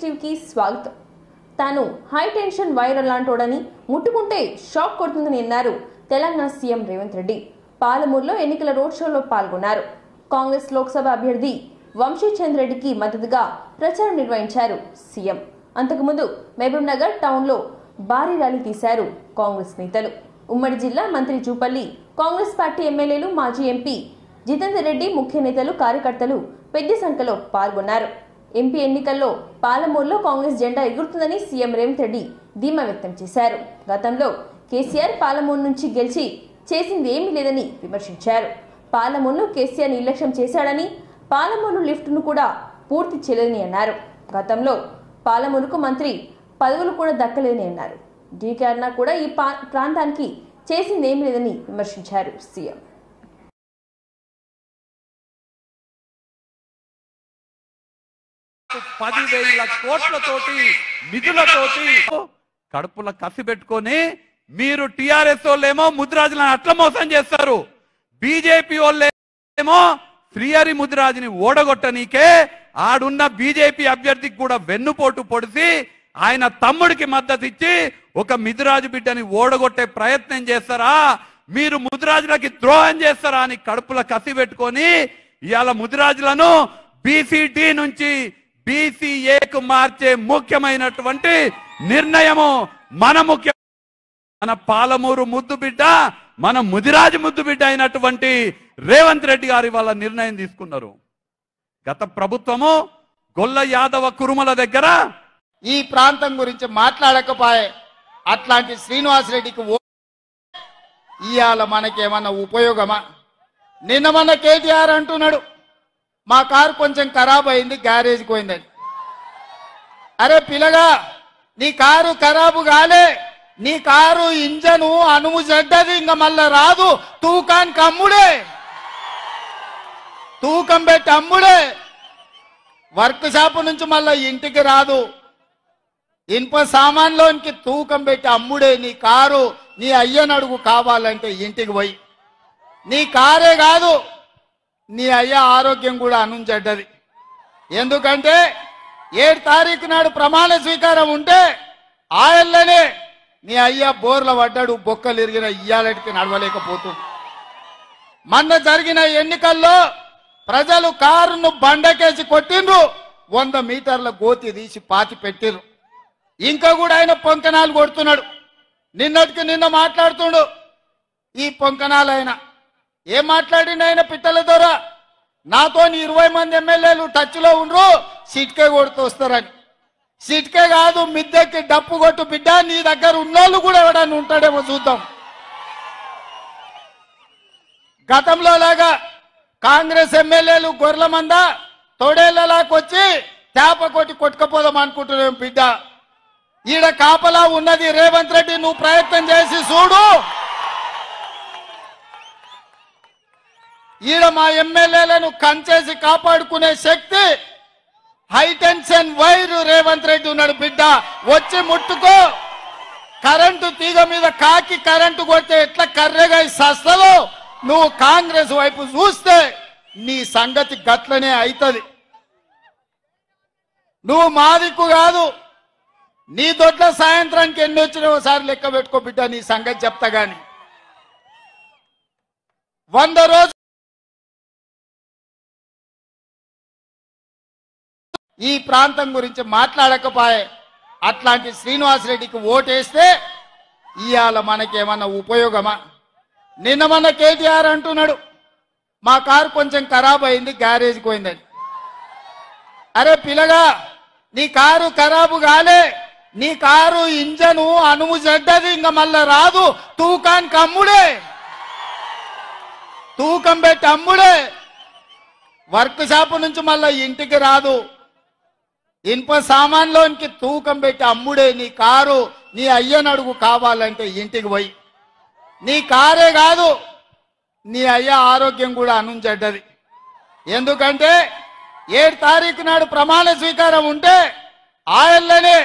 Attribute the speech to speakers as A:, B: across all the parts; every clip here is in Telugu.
A: టీవీకి స్వాగతం. తాను హై టెన్షన్ వైర్ లాంటోడని ముట్టుకుంటే షాక్ కొడుతుందని అన్నారు తెలంగాణ సీఎం రేవంత్ రెడ్డి. పాలమూరులో ఎన్నికల రోడ్ షోలో పాల్గొన్నారు. కాంగ్రెస్ లోక్సభ అభ్యర్థి వంశీచంద్ర రెడ్డికి మద్దతుగా ప్రచారం నిర్వహించారు సీఎం. అంతకుముందు మహబూబ్ నగర్ టౌన్లో భారీ ర్యాలీ తీశారు కాంగ్రెస్ నేతలు. ఉమ్మడి జిల్లా మంత్రి జూపల్లి, కాంగ్రెస్ పార్టీ ఎమ్మెల్యేలు, మాజీ ఎంపీ జితేందర్ రెడ్డి, ముఖ్య నేతలు, కార్యకర్తలు పెద్ద సంఖ్యలో పాల్గొన్నారు. ఎంపీ ఎన్నికల్లో పాలమూరులో కాంగ్రెస్ జెండా ఎగురుతుందని సీఎం రేవంత్ రెడ్డి ధీమా వ్యక్తం చేశారు. గతంలో కేసీఆర్ పాలమూరు నుంచి గెలిచి చేసింది ఏమీ లేదని విమర్శించారు. పాలమూరును కేసీఆర్ నిర్లక్ష్యం చేశాడని, పాలమూరు లిఫ్ట్ను కూడా పూర్తి చేయలేదని అన్నారు. గతంలో పాలమూరుకు మంత్రి పదవులు కూడా దక్కలేదని అన్నారు. డీకే అన్నా కూడా ఈ ప్రాంతానికి చేసింది ఏమీ లేదని విమర్శించారు సీఎం.
B: కోట్లతోటి నిధులతోటి కడుపుల కసి పెట్టుకొని మీరు టిఆర్ఎస్ వాళ్ళేమో ముదిరాజులను అట్లా మోసం చేస్తారు. బీజేపీ వాళ్ళేమో శ్రీహరి ముదిరాజుని ఓడగొట్టనీకే ఆడున్న బీజేపీ అభ్యర్థికి కూడా వెన్నుపోటు పొడిసి ఆయన తమ్ముడికి మద్దతు ఇచ్చి ఒక ముదిరాజు బిడ్డని ఓడగొట్టే ప్రయత్నం చేస్తారా? మీరు ముదిరాజులకి ద్రోహం చేస్తారా అని కడుపుల కసి పెట్టుకొని ఇవాళ ముదిరాజులను బీసీడీ నుంచి బీసీఏకు మార్చే ముఖ్యమైనటువంటి నిర్ణయము మన పాలమూరు ముద్దు బిడ్డ, మన ముదిరాజు ముద్దు బిడ్డ అయినటువంటి రేవంత్ రెడ్డి గారి వాళ్ళ నిర్ణయం తీసుకున్నారు. గత ప్రభుత్వము గొల్ల యాదవ కురుమల దగ్గర
C: ఈ ప్రాంతం గురించి మాట్లాడకపోయే అట్లాంటి శ్రీనివాసరెడ్డికి ఇవాళ మనకేమన్నా ఉపయోగమా? నిన్న మన కేటీఆర్ అంటున్నాడు మా కారు కొంచెం ఖరాబ్ అయింది, గ్యారేజ్కి పోయిందని. అరే పిల్లగా, నీ కారు ఖరాబు కాలే, నీ కారు ఇంజను అనుము చెడ్డది, ఇంకా మళ్ళా రాదు. తూకానికి అమ్ముడే, తూకం పెట్టి అమ్ముడే. వర్క్ షాప్ నుంచి మళ్ళా ఇంటికి రాదు. ఇనుప సామాన్లోనికి తూకం పెట్టి అమ్ముడే. నీ కారు నీ అయ్యనడుగు కావాలంటే ఇంటికి పోయి. నీ కారే కాదు, నీ అయ్య ఆరోగ్యం కూడా అనుంచెడ్డది. ఎందుకంటే 7 తారీఖు నాడు ప్రమాణ స్వీకారం ఉంటే ఆయననే నీ అయ్య బోర్ల పడ్డాడు, బొక్కలు ఇరిగిన ఇయ్యాలటికి నడవలేకపోతుంది. మొన్న జరిగిన ఎన్నికల్లో ప్రజలు కారును బండకేసి కొట్టిండ్రు, 100 మీటర్ల గోతి తీసి పాతి పెట్టిర్రు. ఇంకా కూడా ఆయన పొంకనాలు కొడుతున్నాడు. నిన్నటికి నిన్న మాట్లాడుతుండు. ఈ పొంకనాలు ఆయన ఏం మాట్లాడిండు? ఆయన పిట్టల ద్వారా నాతో 20 మంది ఎమ్మెల్యేలు టచ్లో ఉండ్రు, సిట్కే కొడుతూ వస్తారని. సిట్కే కాదు, మిద్దెకి డప్పు కొట్టు బిడ్డ, నీ దగ్గర ఉన్నోళ్ళు కూడా ఎవడన్నా ఉంటాడేమో చూద్దాం. గతంలో లాగా కాంగ్రెస్ ఎమ్మెల్యేలు గొర్రెల మంద తోడేళ్లలాకొచ్చి తేప కొట్టి కొట్టుకపోదాం అనుకుంటున్నాం బిడ్డ. ఈడ కాపలా ఉన్నది రేవంత్ రెడ్డి, నువ్వు ప్రయత్నం చేసి చూడు. ఈడ మా ఎమ్మెల్యేలను కంచేసి కాపాడుకునే శక్తి హైటెన్షన్ వైర్ రేవంత్ రెడ్డి ఉన్నాడు బిడ్డ. వచ్చి ముట్టుకో. కరెంటు తీగ మీద కాకి కరెంటు కొడితే ఎట్లా కర్రెగా సస్తలో నువ్వు కాంగ్రెస్ వైపు చూస్తే నీ సంగతి గట్లనే అవుతుంది. నువ్వు మా దిక్కు కాదు, నీ దొడ్ల సాయంత్రానికి ఎన్ని వచ్చినా ఒకసారి లెక్క పెట్టుకో బిడ్డ, నీ సంగతి చెప్తా గాని. 100 రోజులు ఈ ప్రాంతం గురించి మాట్లాడకపోయే అట్లాంటి శ్రీనివాసరెడ్డికి ఓటేస్తే ఇవాళ మనకేమన్నా ఉపయోగమా? నిన్న మన కేటీఆర్ అంటున్నాడు మా కారు కొంచెం ఖరాబ్ అయింది, గ్యారేజ్కి పోయిందని. అరే పిల్లగా, నీ కారు ఖరాబు కాలే, నీ కారు ఇంజను అనుము చెడ్డది, ఇంకా మళ్ళా రాదు. తూకానికి అమ్ముడే, తూకం పెట్టి అమ్ముడే. వర్క్ షాప్ నుంచి మళ్ళా ఇంటికి రాదు. ఇనుప సామాన్లోనికి తూకం పెట్టి అమ్ముడే. నీ కారు నీ అయ్యనడుగు కావాలంటే ఇంటికి పోయి. నీ కారే కాదు, నీ అయ్య ఆరోగ్యం కూడా అనుంచెడ్డది. ఎందుకంటే 7 తారీఖు నాడు ప్రమాణ స్వీకారం ఉంటే ఆయననే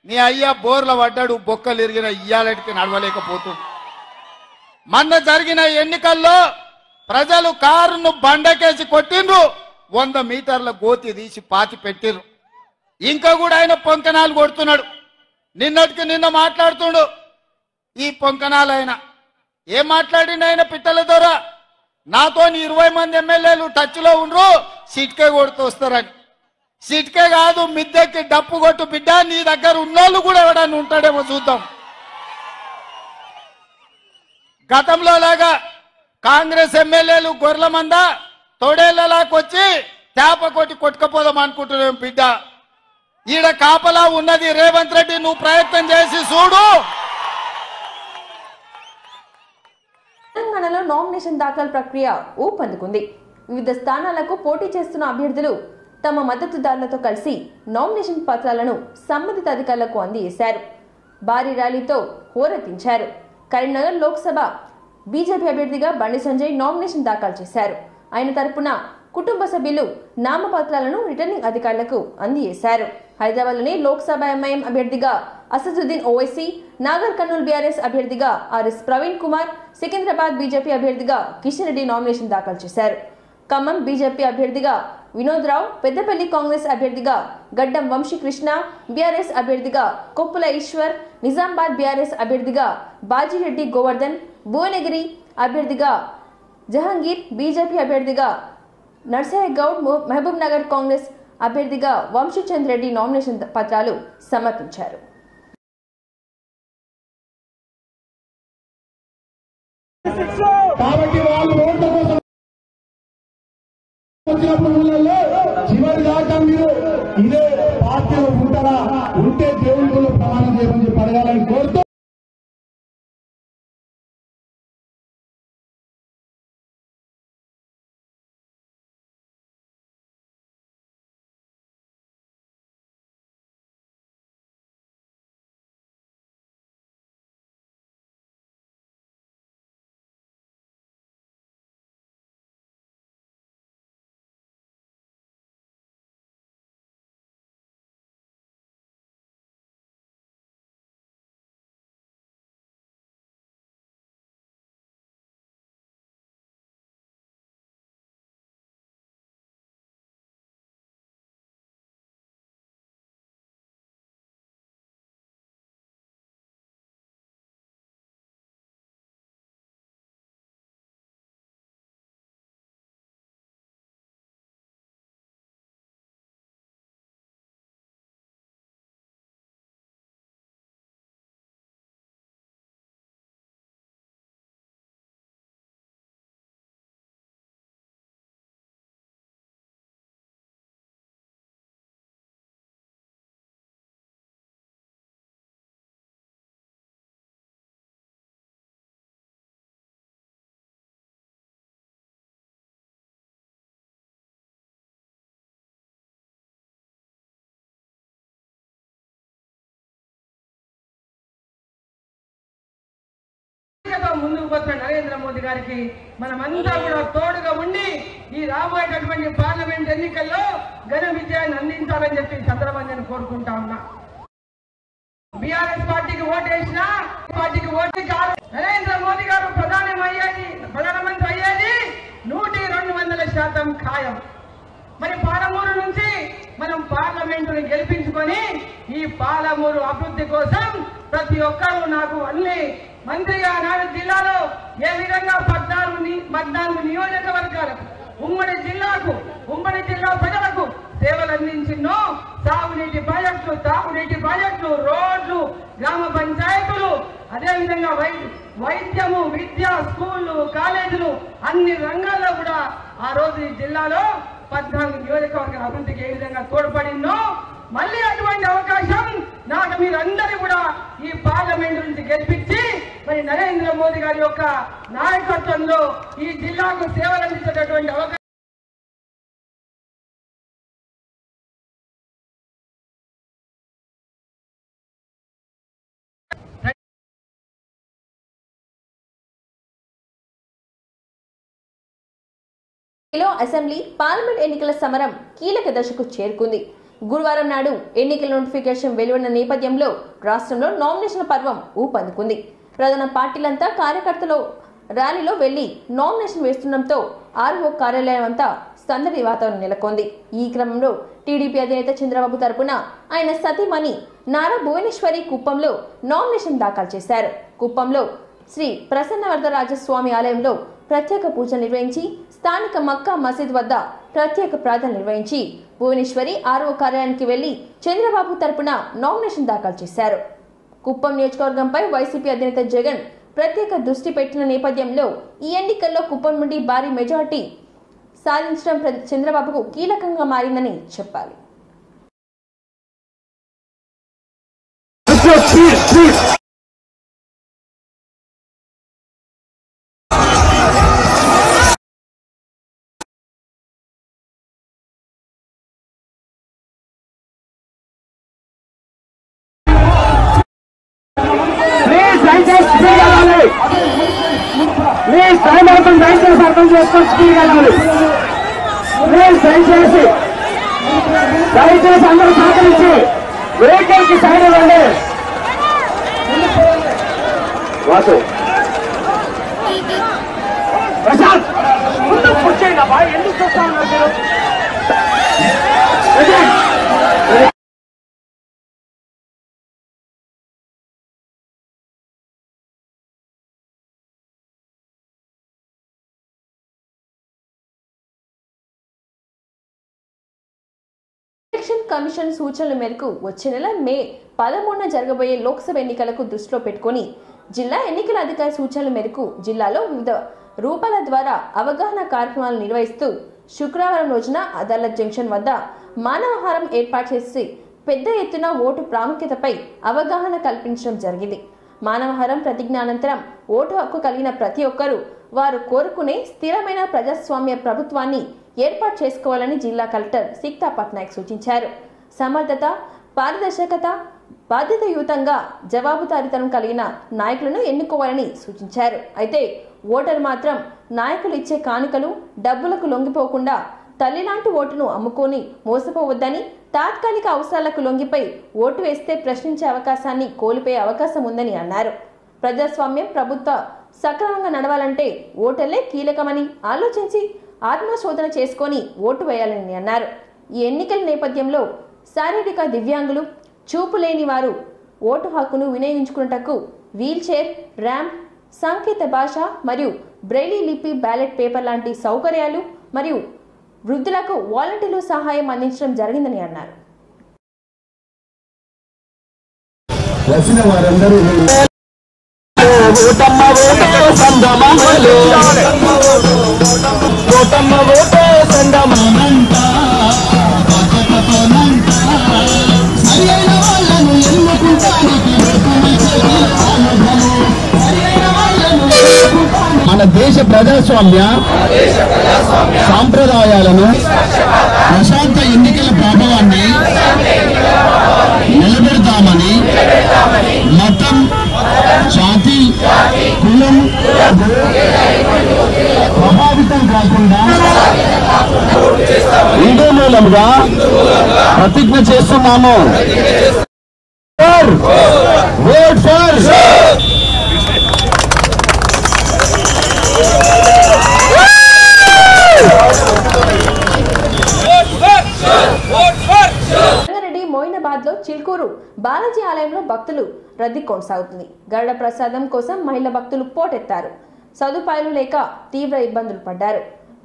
C: నీ అయ్య బోర్ల పడ్డాడు, బొక్కలు ఇరిగిన ఇయ్యాలటికి నడవలేకపోతుంది. మొన్న జరిగిన ఎన్నికల్లో ప్రజలు కారును బండకేసి కొట్టిండ్రు, 100 మీటర్ల గోతి తీసి పాతి పెట్టిర్రు. ఇంకా కూడా ఆయన పొంకనాలు కొడుతున్నాడు. నిన్నటికి నిన్న మాట్లాడుతుండు ఈ పొంకనాలు. ఆయన ఏం మాట్లాడిండు? ఆయన పిట్టల ద్వారా నాతో 20 మంది ఎమ్మెల్యేలు టచ్లో ఉండ్రు, సిట్కే కొడుతూ వస్తారని. సిట్కే కాదు, మిద్దెకి డప్పు కొట్టు బిడ్డ, నీ దగ్గర ఉన్నోళ్ళు కూడా ఎవడన్నా ఉంటాడేమో చూద్దాం. గతంలో లాగా కాంగ్రెస్ ఎమ్మెల్యేలు గొర్రెల మంద తోడేళ్లలాకొచ్చి చేప కొట్టి కొట్టుకపోదాం అనుకుంటున్నాం బిడ్డ. ఈడ కాపలా ఉన్నది రేవంత్ రెడ్డి, నువ్వు ప్రయత్నం చేసి చూడు.
A: తెలంగాణలో నామినేషన్ దాఖలు ప్రక్రియ ఊపందుకుంది. వివిధ స్థానాలకు పోటీ చేస్తున్న అభ్యర్థులు తమ మద్దతుదారులతో కలిసి నామినేషన్ పత్రాలను సంబంధిత అధికారులకు అందజేశారు. భారీ ర్యాలీతో హోరెత్తించారు. కరీంనగర్ లోక్సభ బీజేపీ అభ్యర్థిగా బండి సంజయ్ నామినేషన్ దాఖలు చేశారు. ఆయన తరపున కుటుంబ సభ్యులు నామపత్రాలను రిటర్నింగ్ అధికారులకు అందజేశారు. హైదరాబాద్లోని లోక్సభ ఎంఐఎం అభ్యర్థిగా అసదుద్దీన్ ఓవైసీ, నాగర్ కర్నూల్ బీఆర్ఎస్ అభ్యర్థిగా ఆర్ఎస్ ప్రవీణ్ కుమార్, సికింద్రాబాద్ బీజేపీ అభ్యర్థిగా కిషన్ రెడ్డి నామినేషన్ దాఖలు చేశారు. ఖమ్మం బీజేపీ అభ్యర్థిగా వినోద్ రావు, పెద్దపల్లి కాంగ్రెస్ అభ్యర్థిగా గడ్డం వంశీకృష్ణ, బీఆర్ఎస్ అభ్యర్థిగా కొప్పుల ఈశ్వర్, నిజామాబాద్ బీఆర్ఎస్ అభ్యర్థిగా బాజిరెడ్డి గోవర్ధన్, భువనగిరి అభ్యర్థిగా జహంగీర్, బీజేపీ అభ్యర్థిగా నర్సయ్య గౌడ్, మహబూబ్ నగర్ కాంగ్రెస్ అభ్యర్థిగా వంశీచంద్ రెడ్డి నామినేషన్ పత్రాలు సమర్పించారు.
D: చివరి దాకా మీరు ఇదే పార్టీలో ఉంటారా, ఉంటే దేవుళ్ళు ప్రమాణం చేయమని చెప్పి అడగాలని కోరుతూ
E: ముందుకు పోతున్న నరేంద్ర మోదీ గారికి మనమంతా కూడా తోడుగా ఉండి ఈ రాబోయేటటువంటి పార్లమెంట్ ఎన్నికల్లో ఘన విజయాన్ని అందించాలని చెప్పి సందర్భంగా నేను కోరుకుంటా ఉన్నా. బీఆర్ఎస్ పార్టీకి ఓటేసినా పార్టీకి ఓటు కాదు. నరేంద్ర మోదీ గారు ప్రధానమంత్రి అయ్యేది 100% ఖాయం. మరి పాలమూరు నుంచి మనం పార్లమెంటుని గెలిపించుకొని ఈ పాలమూరు అభివృద్ధి కోసం ప్రతి ఒక్కరూ నాకు అన్ని మంత్రిగా నాడు జిల్లాలో ఏ విధంగా 14 నియోజకవర్గాలకు ఉమ్మడి జిల్లా ప్రజలకు సేవలు అందించిందో సాగునీటి ప్రాజెక్టులు, తాగునీటి ప్రాజెక్టులు, రోడ్లు, గ్రామ పంచాయతీలు, అదేవిధంగా వైద్యము, విద్య, స్కూళ్లు, కాలేజీలు అన్ని రంగాల్లో కూడా ఆ రోజు ఈ జిల్లాలో 14 నియోజకవర్గాల అభివృద్ధికి ఏ విధంగా తోడ్పడిందో మళ్ళీ అటువంటి అవకాశం నాకు మీరందరూ కూడా ఈ పార్లమెంట్ నుంచి గెలిపించి మరి నరేంద్ర మోదీ గారి యొక్క నాయకత్వంలో ఈ జిల్లాకు సేవలు అందించేటటువంటి అవకాశం
A: అసెంబ్లీ పార్లమెంట్ ఎన్నికల సమరం కీలక దశకు చేరుకుంది. గురువారం నాడు ఎన్నికల నోటిఫికేషన్ వెలువడిన నేపథ్యంలో రాష్ట్రంలో నామినేషన్ల పర్వం ఊపందుకుంది. ప్రధాన పార్టీలంతా కార్యకర్తలు ర్యాలీలో వెళ్లి నామినేషన్ వేస్తుండటంతో ఆర్ఓ కార్యాలయం అంతా సందడి వాతావరణం నెలకొంది. ఈ క్రమంలో టీడీపీ అధినేత చంద్రబాబు తరపున ఆయన సతీమణి నారా భువనేశ్వరి కుప్పంలో నామినేషన్ దాఖలు చేశారు. కుప్పంలో శ్రీ ప్రసన్నవరదరాజస్వామి ఆలయంలో ప్రత్యేక పూజలు నిర్వహించి స్థానిక మక్కా మసీద్ వద్ద ప్రత్యేక ప్రార్థన నిర్వహించి భువనేశ్వరి ఆర్ఓ కార్యాలయానికి వెళ్లి చంద్రబాబు తరపున నామినేషన్ దాఖలు చేశారు. కుప్పం నియోజకవర్గంపై వైసీపీ అధినేత జగన్ ప్రత్యేక దృష్టి పెట్టిన నేపథ్యంలో ఈ ఎన్నికల్లో కుప్పం నుండి భారీ మెజార్టీ సాధించడం చంద్రబాబుకు కీలకంగా మారిందని చెప్పాలి.
F: ప్లీజ్ టైం అవుతుంది, దయచేసి అర్థం చేసుకొని స్పీడ్ వెళ్ళాలి. ప్లీజ్ దయచేసి అందరూ సహకరించి వెహికల్ కి సైడ్ ఇవ్వండి. వాసు ప్రశాంత్ ముందు వచ్చేయండి అబ్బా, ఎందుకు చూస్తా ఉన్నారు?
A: ఎలక్షన్ కమిషన్ సూచనల మేరకు వచ్చే నెల మే 13న జరగబోయే లోక్సభ ఎన్నికలకు దృష్టిలో పెట్టుకుని జిల్లా ఎన్నికల అధికారి సూచనల మేరకు జిల్లాలో వివిధ రూపాల ద్వారా అవగాహన కార్యక్రమాలు నిర్వహిస్తూ శుక్రవారం రోజున అదాలత్ జంక్షన్ వద్ద మానవహారం ఏర్పాటు చేసి పెద్ద ఎత్తున ఓటు ప్రాముఖ్యతపై అవగాహన కల్పించడం జరిగింది. మానవహారం ప్రతిజ్ఞ అనంతరం ఓటు హక్కు కలిగిన ప్రతి ఒక్కరూ వారు కోరుకునే స్థిరమైన ప్రజాస్వామ్య ప్రభుత్వాన్ని ఏర్పాటు చేసుకోవాలని జిల్లా కలెక్టర్ సిక్తా పట్నాయక్ సూచించారు. సమర్థత, పారదర్శకత, బాధ్యతాయుతంగా జవాబుదారీతనం కలిగిన నాయకులను ఎన్నుకోవాలని సూచించారు. అయితే ఓటరు మాత్రం నాయకులు ఇచ్చే కానుకలు, డబ్బులకు లొంగిపోకుండా తల్లిలాంటి ఓటును అమ్ముకొని మోసపోవద్దని, తాత్కాలిక అవసరాలకు లొంగిపై ఓటు వేస్తే ప్రశ్నించే అవకాశాన్ని కోల్పోయే అవకాశం ఉందని అన్నారు. ప్రజాస్వామ్యం ప్రభుత్వ సక్రమంగా నడవాలంటే ఓటర్లే కీలకమని ఆలోచించి ఆత్మశోధన చేసుకొని ఓటు వేయాలని అన్నారు. ఈ ఎన్నికల నేపథ్యంలో శారీరక దివ్యాంగులు, చూపు లేని వారు ఓటు హక్కును వినియోగించుకున్నటకు వీల్ చైర్, ర్యాంప్, సంకేత భాష మరియు బ్రెయిలీ లిపి బ్యాలెట్ పేపర్ లాంటి సౌకర్యాలు మరియు వృద్ధులకు వాలంటీర్లు సహాయం అందించడం జరిగిందని అన్నారు.
F: మన దేశ ప్రజాస్వామ్య సాంప్రదాయాలను, ప్రశాంత ఎన్నికల ప్రభావాన్ని నిలబెడతామని మతం, జాతి, కులం ప్రభావితం కాకుండా హిందూ మూలంగా ప్రతిజ్ఞ చేస్తున్నాము. ఓట్ ఫర్
A: మోయినాబాద్ లో చిల్కూరు బాలాజీ ఆలయంలో భక్తులు రద్దీ కొనసాగుతుంది. గరుడ ప్రసాదం కోసం మహిళా భక్తులు పోటెత్తారు. సదుపాయాలు లేక తీవ్ర ఇబ్బందులు పడ్డారు.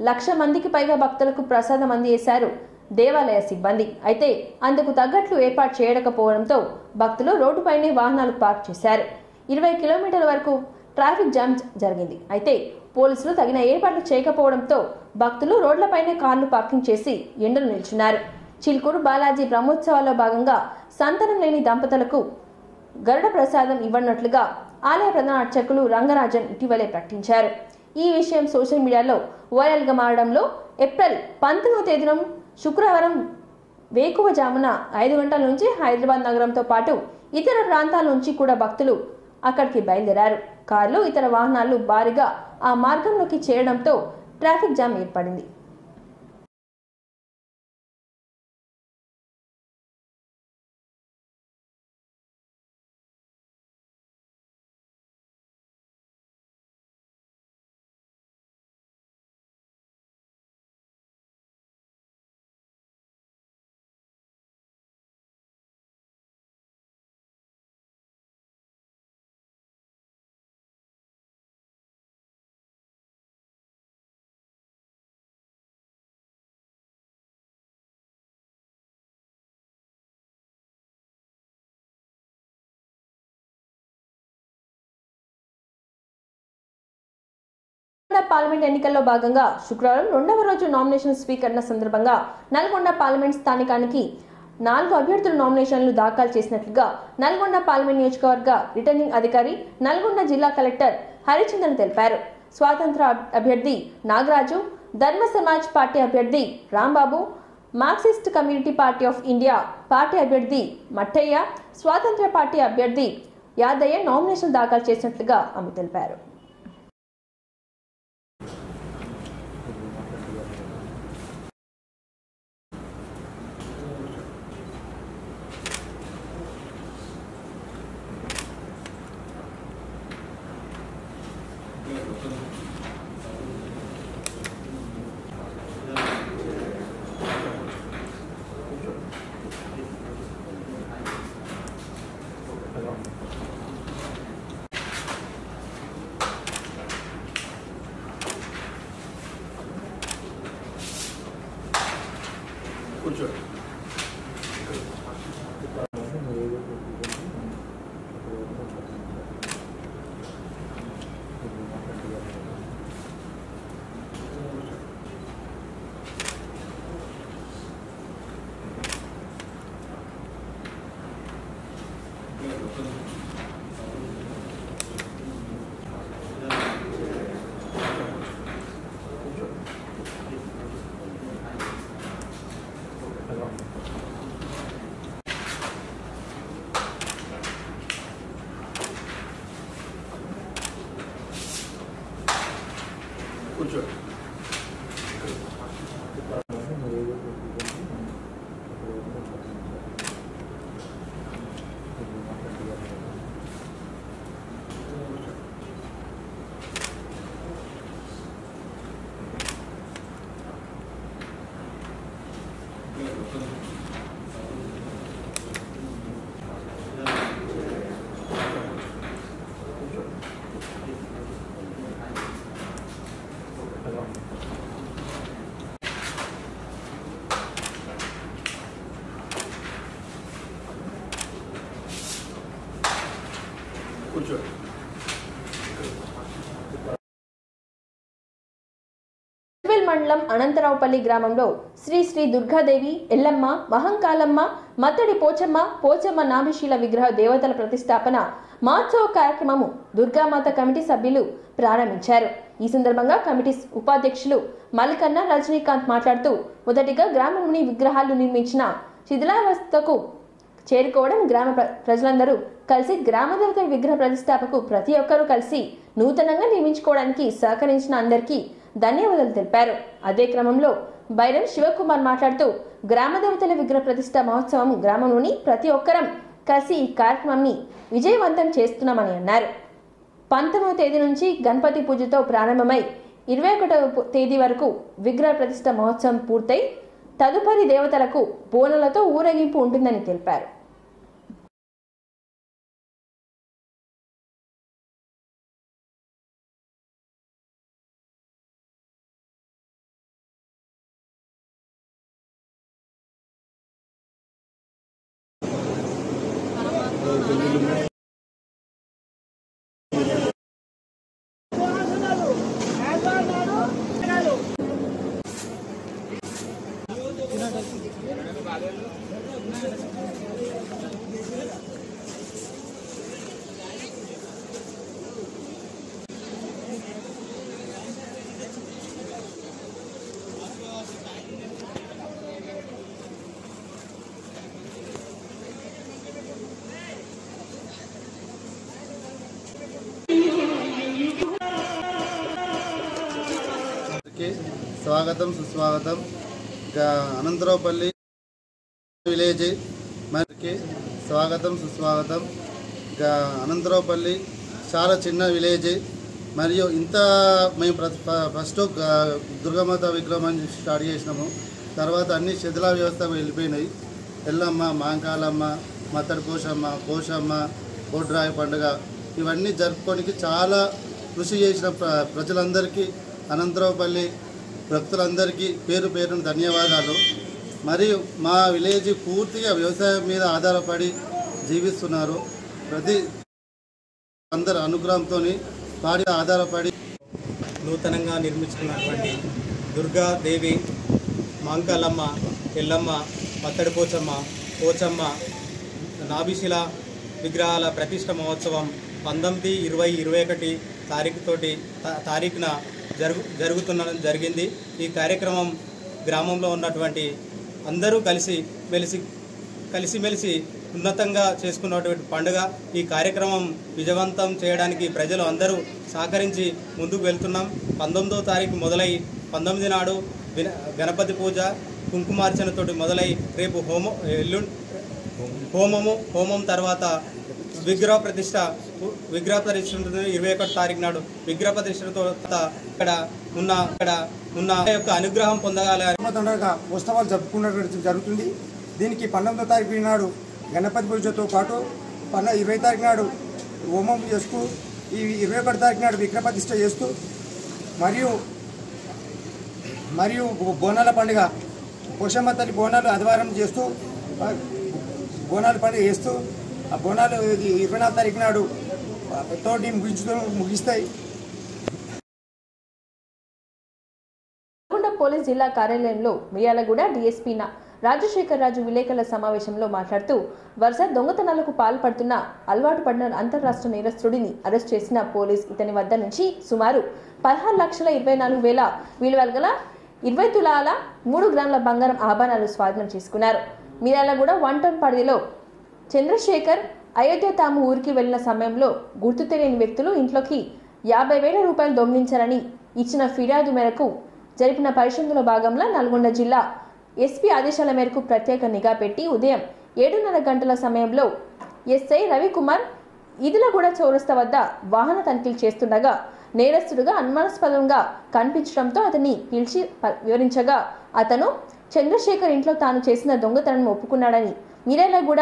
A: 1,00,000 మందికి పైగా భక్తులకు ప్రసాదం అందజేశారు దేవాలయ సిబ్బంది. అయితే అందుకు తగ్గట్లు ఏర్పాటు చేయకపోవడంతో భక్తులు రోడ్డుపైనే వాహనాలు పార్క్ చేశారు. 20 కిలోమీటర్ల వరకు ట్రాఫిక్ జామ్ జరిగింది. అయితే పోలీసులు తగిన ఏర్పాట్లు చేయకపోవడంతో భక్తులు రోడ్లపైనే కార్లు పార్కింగ్ చేసి ఎండలు నిల్చున్నారు. చిల్కూరు బాలాజీ బ్రహ్మోత్సవాల్లో భాగంగా సంతానం లేని దంపతులకు గరుడ ప్రసాదం ఇవ్వనున్నట్లుగా ఆలయ ప్రధాన అర్చకులు రంగరాజన్ ఇటీవలే ప్రకటించారు. ఈ విషయం సోషల్ మీడియాలో వైరల్గా మారడంలో ఏప్రిల్ 19వ తేదీన శుక్రవారం వేకువజామున 5 గంటల నుంచి హైదరాబాద్ నగరంతో పాటు ఇతర ప్రాంతాల నుంచి కూడా భక్తులు అక్కడికి బయలుదేరారు. కార్లు, ఇతర వాహనాలు భారీగా ఆ మార్గంలోకి చేరడంతో ట్రాఫిక్ జామ్ ఏర్పడింది. నల్గొండ పార్లమెంట్ ఎన్నికల్లో భాగంగా శుక్రవారం రెండవ రోజు నామినేషన్ స్వీకరణ సందర్భంగా నల్గొండ పార్లమెంట్ స్థానికానికి 4 అభ్యర్థులు నామినేషన్లు దాఖలు చేసినట్లుగా నల్గొండ పార్లమెంట్ నియోజకవర్గ రిటర్నింగ్ అధికారి నల్గొండ జిల్లా కలెక్టర్ హరిచందన్ తెలిపారు. స్వాతంత్ర అభ్యర్థి నాగరాజు, ధర్మ సమాజ్ పార్టీ అభ్యర్థి Rambabu, Marxist community party of India party అభ్యర్థి మట్టయ్య, స్వాతంత్ర పార్టీ అభ్యర్థి యాదయ్య నామినేషన్ దాఖలు చేసినట్లుగా ఆమె తెలిపారు. మండలం అనంతరావుపల్లి గ్రామంలో శ్రీ శ్రీ దుర్గాదేవి, ఎల్లమ్మ, మహంకాళమ్మ, మత్తడి పోచమ్మ నాభిశీల విగ్రహ దేవతల ప్రతిష్టాపన మహోత్సవ కార్యక్రమము దుర్గామాత కమిటీ సభ్యులు ప్రారంభించారు. ఈ సందర్భంగా కమిటీ ఉపాధ్యక్షులు మల్లికన్న రజనీకాంత్ మాట్లాడుతూ, మొదటిగా గ్రామంలోని విగ్రహాలు నిర్మించిన శిథిలావస్థకు చేరుకోవడం, గ్రామ ప్రజలందరూ కలిసి గ్రామదేవత విగ్రహ ప్రతిష్టాపకు ప్రతి ఒక్కరూ కలిసి నూతనంగా నిర్మించుకోవడానికి సహకరించిన అందరికీ ధన్యవాదాలు తెలిపారు. అదే క్రమంలో బైరం శివకుమార్ మాట్లాడుతూ, గ్రామదేవతల విగ్రహ ప్రతిష్ట మహోత్సవం గ్రామంలోని ప్రతి ఒక్కరం కలిసి ఈ కార్యక్రమాన్ని విజయవంతం చేస్తున్నామని అన్నారు. 19వ తేదీ నుంచి గణపతి పూజతో ప్రారంభమై 21వ తేదీ వరకు విగ్రహ ప్రతిష్ట మహోత్సవం పూర్తయి తదుపరి దేవతలకు బోనాలతో ఊరేగింపు ఉంటుందని తెలిపారు.
G: స్వాగతం సుస్వాగతం. అనంతరావుపల్లి విలేజ్ మనకి స్వాగతం సుస్వాగతం. అనంతరావుపల్లి చాలా చిన్న విలేజ్, మరియు ఇంత మేము ఫస్ట్ దుర్గామాత విగ్రహం స్టార్ట్ చేసినాము. తర్వాత అన్ని శిథిలా వ్యవస్థ వెళ్ళిపోయినాయి. ఎల్లమ్మ, మాంకాలమ్మ, మత్తడి పోషమ్మ, బొడ్రాయి పండుగ ఇవన్నీ జరుపుకోనికి చాలా కృషి చేసిన ప్రజలందరికీ, అనంతరావుపల్లి భక్తులందరికీ పేరు పేరున ధన్యవాదాలు. మరియు మా విలేజ్ పూర్తిగా వ్యవసాయం మీద ఆధారపడి జీవిస్తున్నారు. అందరి అనుగ్రహంతో పాడి ఆధారపడి
H: నూతనంగా నిర్మించుకున్నటువంటి దుర్గాదేవి, మాంకాలమ్మ, ఎల్లమ్మ, పత్తడిపోచమ్మ, పోచమ్మ, నాభిశిల విగ్రహాల ప్రతిష్ట మహోత్సవం 19, 20, 21 తారీఖున జరిగింది. ఈ కార్యక్రమం గ్రామంలో ఉన్నటువంటి అందరూ కలిసిమెలిసి ఉన్నతంగా చేసుకున్నటువంటి పండుగ. ఈ కార్యక్రమం విజయవంతం చేయడానికి ప్రజలు అందరూ సహకరించి ముందుకు వెళ్తున్నాం. 19వ తారీఖు మొదలై 19 నాడు గణపతి పూజ, కుంకుమార్చనతోటి మొదలై రేపు హోమం తర్వాత విగ్రహ ప్రతిష్ట 21 తారీఖు నాడు విగ్రహ ప్రతిష్టతో ఇక్కడ ఉన్న యొక్క అనుగ్రహం పొందగాలి.
I: ఉత్సవాలు జరుపుకున్నటువంటి జరుగుతుంది. దీనికి 19వ తారీఖు నాడు గణపతి పూజతో పాటు 20 తారీఖు నాడు హోమం చేస్తూ, ఈ 21 తారీఖు నాడు విగ్రహ ప్రతిష్ట చేస్తూ మరియు బోనాల పండుగ, పోషమ్మ తల్లి బోనాలు ఆదివారం చేస్తూ బోనాల పండుగ చేస్తూ, ఆ బోనాలు 24 తారీఖు నాడు తోటి ముగిస్తాయి.
A: పోలీస్ జిల్లా కార్యాలయంలో మిర్యాలగూడ డీఎస్పీ రాజశేఖర్ రాజు విలేకరుల సమావేశంలో మాట్లాడుతూ వరుస దొంగతనాలకు పాల్పడుతున్న అలవాటు పడిన అంతర్రాష్ట్ర నేరస్తుడిని అరెస్ట్ చేసిన పోలీస్ ఇతని వద్ద నుంచి సుమారు 16,24,000 విలువల గల 20 తులాల 3 గ్రాముల బంగారం ఆభరణాలు స్వాధీనం చేసుకున్నారు. మిర్యాలగూడ 1 టౌన్ పరిధిలో చంద్రశేఖర్ అయోధ్య తాము ఊరికి వెళ్లిన సమయంలో గుర్తు తెలియని వ్యక్తులు ఇంట్లోకి 50,000 రూపాయలు దొంగిలించారని ఇచ్చిన ఫిర్యాదు మేరకు జరిపిన పరిశోధనలో భాగంగా నల్గొండ జిల్లా ఎస్పీ ఆదేశాల మేరకు ప్రత్యేక నిఘా పెట్టి ఉదయం 7:30 గంటల సమయంలో ఎస్ఐ రవికుమార్ ఇదిలగూడ చౌరస్తా వద్ద వాహన తనిఖీలు చేస్తుండగా నేరస్తుడుగా అనుమానాస్పదంగా కనిపించడంతో అతన్ని పిలిచి వివరించగా అతను చంద్రశేఖర్ ఇంట్లో తాను చేసిన దొంగతనాన్ని ఒప్పుకున్నాడని మిర్యాలగూడ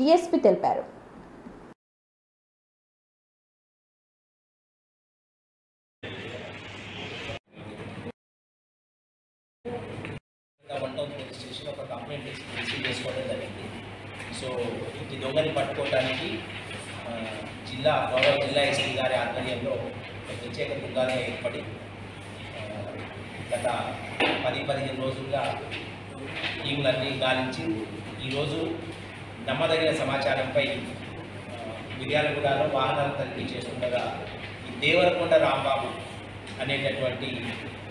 A: డీఎస్పీ తెలిపారు.
J: పోలీస్ స్టేషన్ ఒక కంప్లైంట్ రిసీవ్ చేసుకోవడం జరిగింది. సో ఈ దొంగని పట్టుకోవడానికి జిల్లా ఎస్పీ గారి ఆధ్వర్యంలో ప్రత్యేక బృందాలుగా ఏర్పడి గత 10-15 రోజులుగా టీములన్నీ గాలించి ఈరోజు నమ్మదగిన సమాచారంపై మిర్యాలగూడలో వాహనాలు తనిఖీ చేస్తుండగా ఈ దేవరకొండ రాంబాబు అనేటటువంటి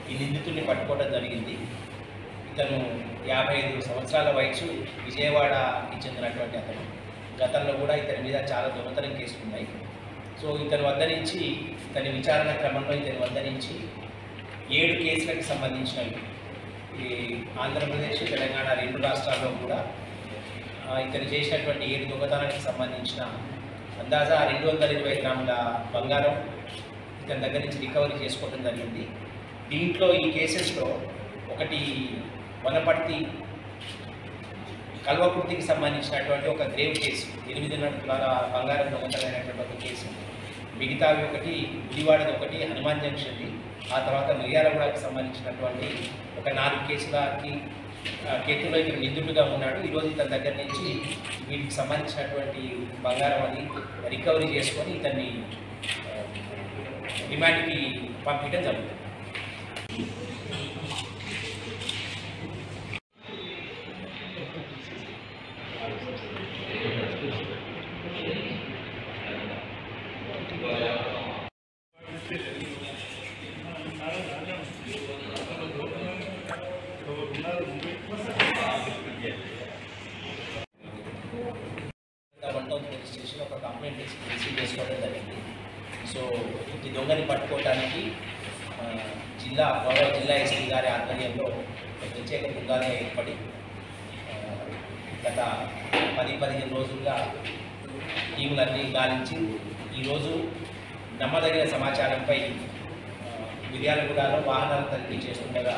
J: ఈ నిందితుడిని పట్టుకోవడం జరిగింది. ఇతను 55 సంవత్సరాల వయసు, విజయవాడకి చెందినటువంటి అతను. గతంలో కూడా ఇతని మీద చాలా దొంగతనం కేసులు ఉన్నాయి. సో ఇతని వద్ద నుంచి ఇతని విచారణ క్రమంలో ఇతని వద్ద నుంచి 7 కేసులకు సంబంధించినవి ఈ ఆంధ్రప్రదేశ్, తెలంగాణ 2 రాష్ట్రాల్లో కూడా ఇతను చేసినటువంటి 7 దొంగతనానికి సంబంధించిన అందాజా 220 గ్రాముల బంగారం ఇతని దగ్గర నుంచి రికవరీ చేసుకోవడం జరిగింది. దీంట్లో ఈ కేసెస్లో ఒకటి వనపర్తి కల్వకుర్తికి సంబంధించినటువంటి ఒక గ్రేవ్ కేసు, 8.5 తులాల బంగారం దొంగతనమైనటువంటి ఒక కేసు, మిగతావి ఒకటి గుడివాడది, ఒకటి హనుమాన్ జంక్షన్ది, ఆ తర్వాత మిర్యాలగూడకి సంబంధించినటువంటి ఒక 4 కేసులకి కేసులో ఇక్కడ నిందితుడిగా ఉన్నాడు. ఈరోజు ఇతని దగ్గర నుంచి వీటికి సంబంధించినటువంటి బంగారం అది రికవరీ చేసుకొని ఇతన్ని రిమాండ్కి పంపించడం జరుగుతుంది. పోలీస్ స్టేషన్ ఒక కంప్లైంట్ రిసీవ్ చేసుకోవడం జరిగింది. సో ఈ దొంగని పట్టుకోవడానికి జిల్లా ఎస్పీ గారి ఆధ్వర్యంలో ప్రత్యేక బృందాలుగా ఏర్పడి గత 10-15 రోజులుగా టీములన్నీ గాలించి ఈరోజు నమ్మదగిన సమాచారంపై మిర్యాలగూడలో వాహనాలు తనిఖీ చేస్తుండగా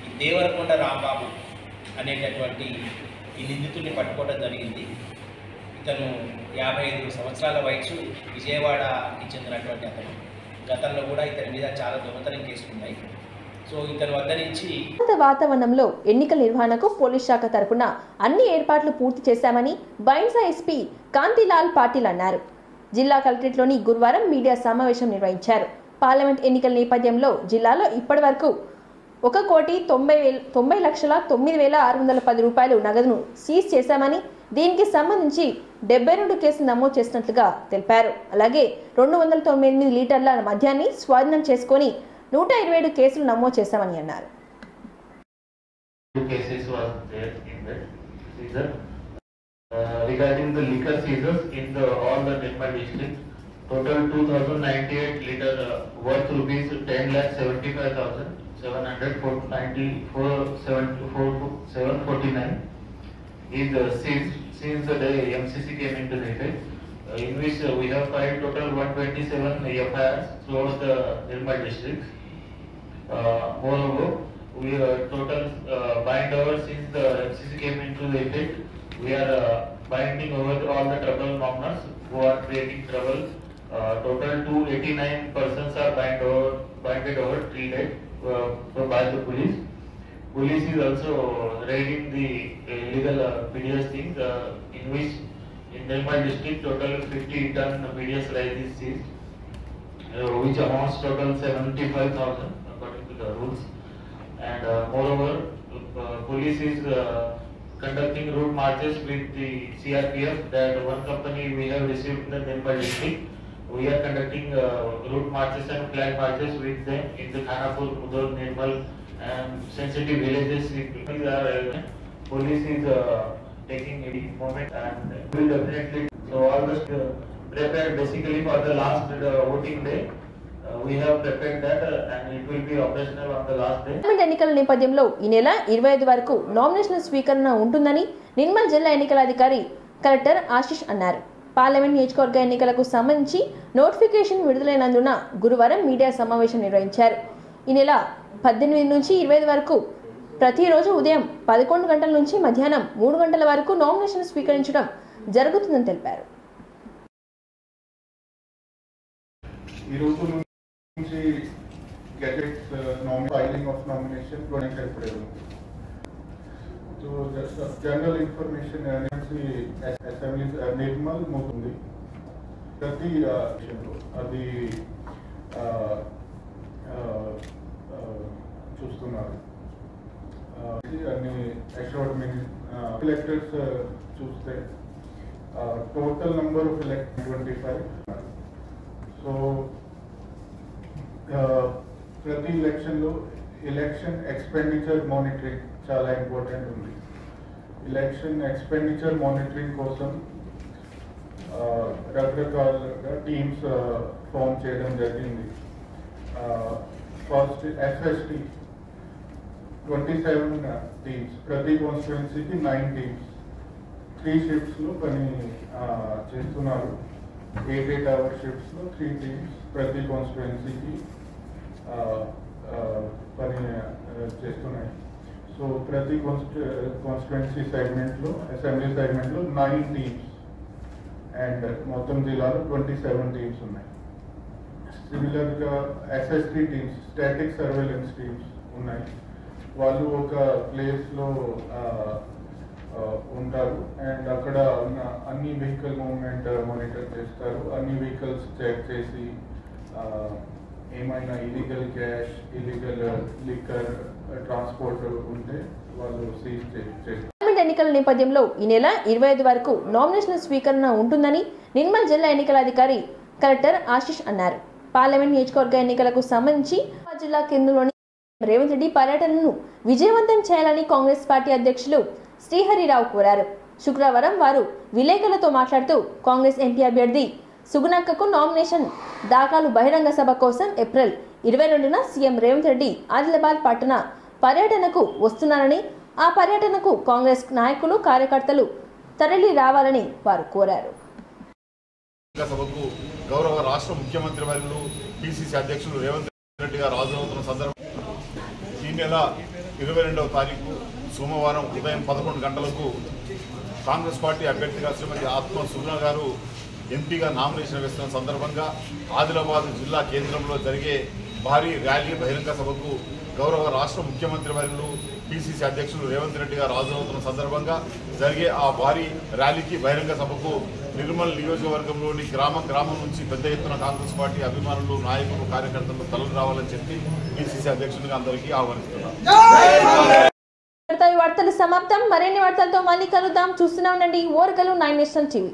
J: ఈ దేవరకొండ రాంబాబు అనేటటువంటి ఈ నిందితుడిని పట్టుకోవడం జరిగింది. ఇతను 55 సంవత్సరాల వయసు, విజయవాడకి చెందినటువంటి అతను. గతంలో కూడా ఇతని మీద చాలా దొంగతనం కేసులు ఉన్నాయి. సో ఇతని వద్ద నుంచి
A: వాతావరణంలో ఎన్నికల నిర్వహణకు పోలీస్ శాఖ తరపున అన్ని ఏర్పాట్లు పూర్తి చేశామని బైన్సా ఎస్పీ కాంతిలాల్ పాటిల్ అన్నారు. జిల్లా కలెక్టరేట్లోని గురువారం మీడియా సమావేశం నిర్వహించారు. పార్లమెంట్ ఎన్నికల నేపథ్యంలో జిల్లాలో ఇప్పటివరకు 1,90,09,0610 రూపాయలు నగదును సీజ్ చేశామని, దీనికి సంబంధించి 72 కేసులు నమోదు చేసినట్లుగా తెలిపారు. అలాగే 298 లీటర్ల మద్యాన్ని స్వాధీనం చేసుకొని 127 కేసులు నమోదు చేశామని అన్నారు.
K: Regarding the liquor seizures in all the Nirmal district, total 2,098 liter worth rupees 10,75,749 is seized since the day MCC came into effect, in which we have filed total 127 FIRs throughout the Nirmal district. Moreover, we total bind over since the MCC came into effect. We are binding over all the trouble mourners who are creating trouble. Total 289 persons are binded over till date by the police. Police is also raiding the illegal BDS things, in which in Nirmal district total 50 ton BDS rice is seized, which amounts total 75,000 according to the rules. And moreover, police is conducting route marches with the CRPF. That one company we have received in the Nirmal district. We are conducting route marches and flag marches with them in the Khanapur, Mudur, Nirmal and sensitive villages. Police is taking a moment and will definitely. So all this prepared basically for the last voting day. We have prepared that and it will be operational on the last day.
A: Parliament ఎన్నికల నేపథ్యంలో ఈ నెల 25 వరకు నామినేషన్ల స్వీకరణ ఉంటుందని నిర్మల్ జిల్లా ఎన్నికల అధికారి కలెక్టర్ ఆశీష్ అన్నారు. పార్లమెంట్ నియోజకవర్గ ఎన్నికలకు సంబంధించి నోటిఫికేషన్ విడుదలైనందున గురువారం మీడియా సమావేశం నిర్వహించారు. ఈ నెల 18 నుంచి 25 వరకు ప్రతిరోజు ఉదయం 11 గంటల నుంచి మధ్యాహ్నం 3 గంటల వరకు నామినేషన్ స్వీకరించడం జరుగుతుందని తెలిపారు.
L: Filing of nomination so just general information assemblies Nirmal Mutundi prati adi చూస్తున్నారు అన్ని అషార్ట్మెంట్ ఎలక్టర్స్ చూస్తే total number of elect 25. So ప్రతి ఎలక్షన్లో ఎలక్షన్ ఎక్స్పెండిచర్ మానిటరింగ్ చాలా ఇంపార్టెంట్ ఉంది. ఎలక్షన్ ఎక్స్పెండిచర్ మానిటరింగ్ కోసం రకరకాలుగా టీమ్స్ ఫామ్ చేయడం జరిగింది. ఫస్ట్ ఎఫ్ఎస్టీ 27 టీమ్స్, ప్రతి కాన్స్టిట్యుయెన్సీకి 9 టీమ్స్ 3 షిఫ్ట్స్లో పని చేస్తున్నారు. 8 hour షిఫ్ట్స్లో 3 టీమ్స్ ప్రతి కాన్స్టిట్యుయెన్సీకి పని చేస్తున్నాయి. సో ప్రతి కాన్స్టిట్యుయెన్సీ సెగ్మెంట్లో అసెంబ్లీ సెగ్మెంట్లో 9 టీమ్స్ అండ్ మొత్తం జిల్లాలో 27 టీమ్స్ ఉన్నాయి. సిమిలర్గా SST teams, static surveillance teams ఉన్నాయి. వాళ్ళు ఒక ప్లేస్లో ఉంటారు అండ్ అక్కడ ఉన్న అన్ని వెహికల్ మూవ్మెంట్ మానిటర్ చేస్తారు. అన్ని వెహికల్స్ చెక్ చేసి ఏమైనా illegal cash, illegal liquor transport ఉంటే వాళ్ళు సీజ్ చేస్తారు.
A: పార్లమెంట్ ఎన్నికల నేపథ్యంలో ఈ నెల 25 వరకు నామినేషన్ల స్వీకరణ ఉంటుందని నిర్మల్ జిల్లా ఎన్నికల అధికారి కలెక్టర్ ఆశీష్ అన్నారు. పార్లమెంట్ నియోజకవర్గ ఎన్నికలకు సంబంధించి జిల్లా కేంద్రంలోని రేవంత్ రెడ్డి పర్యటనను విజయవంతం చేయాలని కాంగ్రెస్ పార్టీ అధ్యక్షులు శ్రీహరిరావు కోరారు. శుక్రవారం వారు విలేకరులతో మాట్లాడుతూ కాంగ్రెస్ ఎంపీ అభ్యర్థి సుగుణక్కకు నామినేషన్ దాఖలు బహిరంగ సభ కోసం ఏప్రిల్ 22న సీఎం రేవంత్ రెడ్డి ఆదిలాబాద్ పట్టణ పర్యటనకు వస్తున్నారని, ఆ పర్యటనకు కాంగ్రెస్ నాయకులు కార్యకర్తలు తరలి రావాలని వారు కోరారు.
M: సభకు గౌరవ రాష్ట్ర ముఖ్యమంత్రి వర్యులు పిసిసి అధ్యక్షులు రేవంత్ రెడ్డి గారు హాజరవుతున్న సందర్భం ఈ నెల 22వ తారీఖు సోమవారం ఉదయం 11 గంటలకు కాంగ్రెస్ పార్టీ అభ్యర్థిగా శ్రీమతి ఆత్మ సుగుణ గారు ఎంపీగా నామినేషన్ వేస్తున్న సందర్భంగా ఆదిలాబాద్ జిల్లా కేంద్రంలో జరిగే భారీ ర్యాలీ బహిరంగ సభకు గౌరవ రాష్ట్ర ముఖ్యమంత్రి వర్యులు పిసిసి అధ్యక్షులు రేవంత్ రెడ్డి గారు హాజరవుతున్న సందర్భంగా జరిగే ఆ భారీ ర్యాలీకి బహిరంగ సభకు నిర్మల్ నియోజకవర్గంలోని గ్రామం నుంచి పెద్ద ఎత్తున కాంగ్రెస్ పార్టీ అభిమానులు నాయకులు కార్యకర్తలు తరలి రావాలని చెప్పి పిసిసి అధ్యక్షుడిగా అందరికీ ఆహ్వానిస్తున్నారు.
A: వార్తలు సమాప్తం. మరిన్ని వార్తలతో మళ్ళీ కలుద్దాం. చూస్తూనే ఉండండి ఓర్గలు 9 నేషనల్ టీవీ.